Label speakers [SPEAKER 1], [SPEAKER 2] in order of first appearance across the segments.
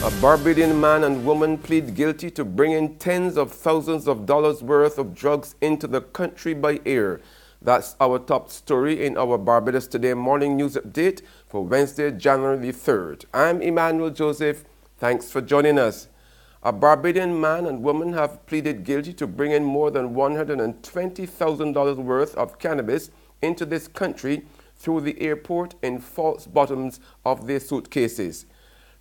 [SPEAKER 1] A Barbadian man and woman plead guilty to bringing tens of thousands of dollars worth of drugs into the country by air. That's our top story in our Barbados Today morning news update for Wednesday, January the 3rd. I'm Emmanuel Joseph. Thanks for joining us. A Barbadian man and woman have pleaded guilty to bringing more than $120,000 worth of cannabis into this country through the airport in false bottoms of their suitcases.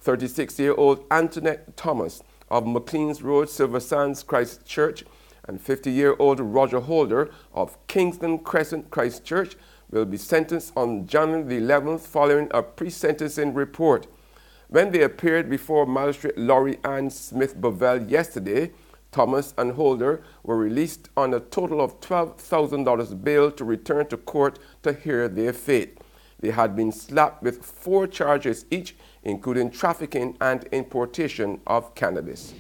[SPEAKER 1] 36-year-old Antoinette Thomas of McLean's Road, Silver Sands, Christchurch, and 50-year-old Roger Holder of Kingston Crescent, Christchurch, will be sentenced on January the 11th following a pre-sentencing report. When they appeared before Magistrate Laurie Ann Smith Bovell yesterday, Thomas and Holder were released on a total of $12,000 bail to return to court to hear their fate. They had been slapped with 4 charges each, including trafficking and importation of cannabis.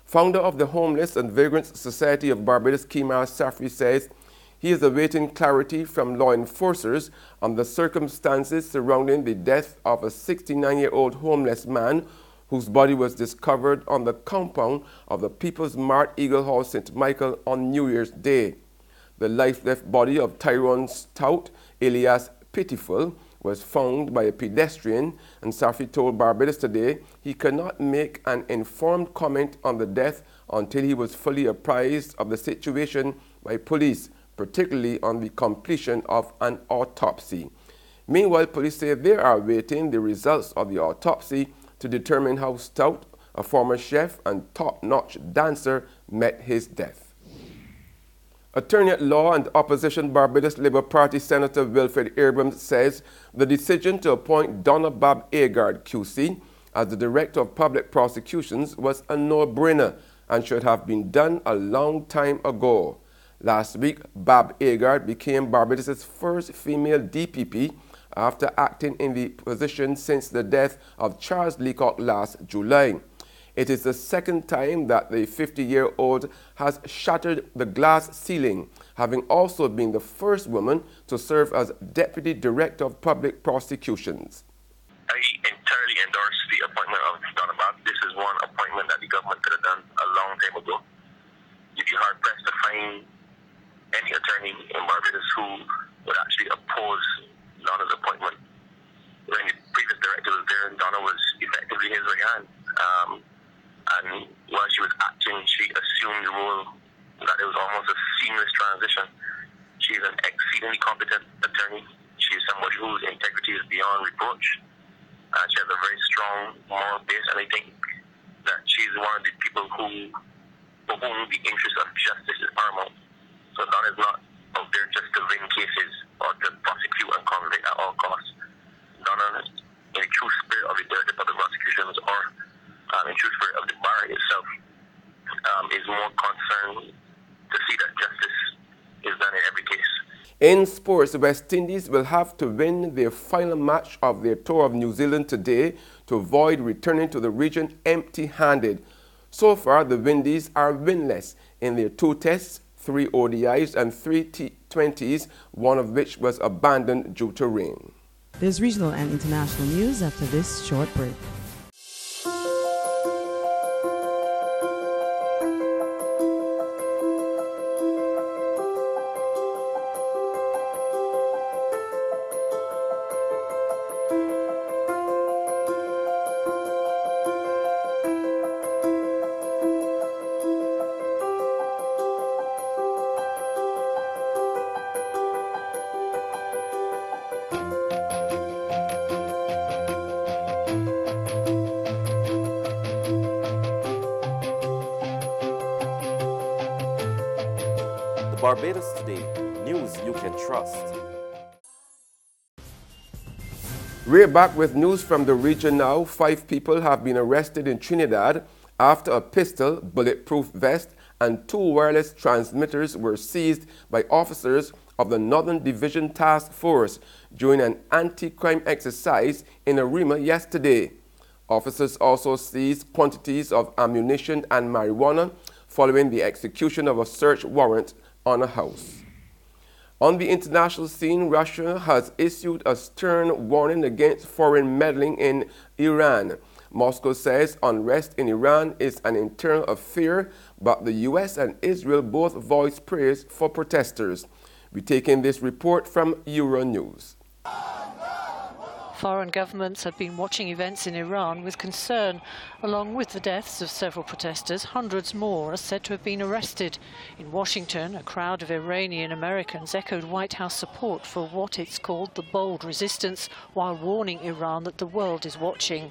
[SPEAKER 1] Founder of the Homeless and Vagrants Society of Barbados, Kimar Safri, says he is awaiting clarity from law enforcers on the circumstances surrounding the death of a 69-year-old homeless man whose body was discovered on the compound of the People's Mart Eagle Hall, St. Michael on New Year's Day. The lifeless body of Tyrone Stout, alias Pitiful, was found by a pedestrian, and Safri told Barbados Today he cannot make an informed comment on the death until he was fully apprised of the situation by police, particularly on the completion of an autopsy. Meanwhile, police say they are awaiting the results of the autopsy to determine how Stout, a former chef and top-notch dancer, met his death. Attorney at Law and Opposition Barbados Labour Party Senator Wilfred Abrams says the decision to appoint Donna Bob Agard, QC, as the Director of Public Prosecutions was a no-brainer and should have been done a long time ago. Last week, Bob Agard became Barbados' first female DPP after acting in the position since the death of Charles Leacock last July. It is the second time that the 50-year-old has shattered the glass ceiling, having also been the first woman to serve as Deputy Director of Public Prosecutions.
[SPEAKER 2] I entirely endorse the appointment of Donna Bob. This is one appointment that the government could have done a long time ago. You'd be hard-pressed to find any attorney in Barbados who would actually oppose Donna's appointment. When the previous director was there, Donna was effectively his right hand. And while she was acting, she assumed the role that it was almost a seamless transition. She is an exceedingly competent attorney. She is somebody whose integrity is beyond reproach. She has a very strong moral base, and I think that she's one of the people for whom the interest of justice is paramount. So Donna is not out there just to win cases or to prosecute and convict at all costs. Donna, in the true spirit of the Director of Public Prosecutions, or in true spirit of the bar itself, is more concerned to see that justice is done in every case.
[SPEAKER 1] In sports, West Indies will have to win their final match of their tour of New Zealand today to avoid returning to the region empty-handed. So far, the Windies are winless in their 2 tests, 3 ODIs and 3 T20s, one of which was abandoned due to rain.
[SPEAKER 3] There's regional and international news after this short break.
[SPEAKER 4] Barbados Today, news you can trust.
[SPEAKER 1] We're back with news from the region now. 5 people have been arrested in Trinidad after a pistol, bulletproof vest, and 2 wireless transmitters were seized by officers of the Northern Division Task Force during an anti-crime exercise in Arima yesterday. Officers also seized quantities of ammunition and marijuana following the execution of a search warrant on a house. On the international scene, Russia has issued a stern warning against foreign meddling in Iran. Moscow says unrest in Iran is an internal affair, but the U.S. and Israel both voiced praise for protesters. We take in this report from Euronews.
[SPEAKER 5] Foreign governments have been watching events in Iran with concern. Along with the deaths of several protesters, hundreds more are said to have been arrested. In Washington, a crowd of Iranian Americans echoed White House support for what it's called the bold resistance, while warning Iran that the world is watching.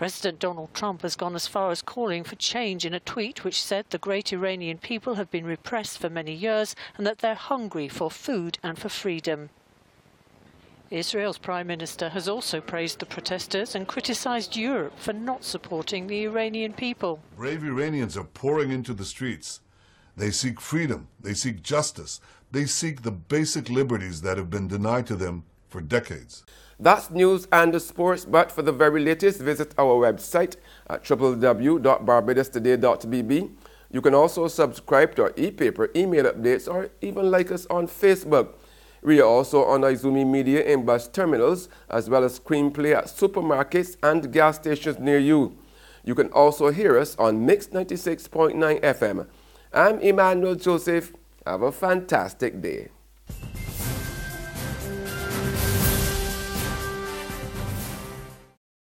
[SPEAKER 5] President Donald Trump has gone as far as calling for change in a tweet which said the great Iranian people have been repressed for many years and that they're hungry for food and for freedom. Israel's Prime Minister has also praised the protesters and criticised Europe for not supporting the Iranian people.
[SPEAKER 6] Brave Iranians are pouring into the streets. They seek freedom, they seek justice, they seek the basic liberties that have been denied to them for decades.
[SPEAKER 1] That's news and the sports, but for the very latest, visit our website at www.barbadostoday.bb. You can also subscribe to our e-paper, email updates, or even like us on Facebook. We are also on Izumi Media in bus terminals, as well as screenplay at supermarkets and gas stations near you. You can also hear us on Mix 96.9 FM. I'm Emmanuel Joseph. Have a fantastic day.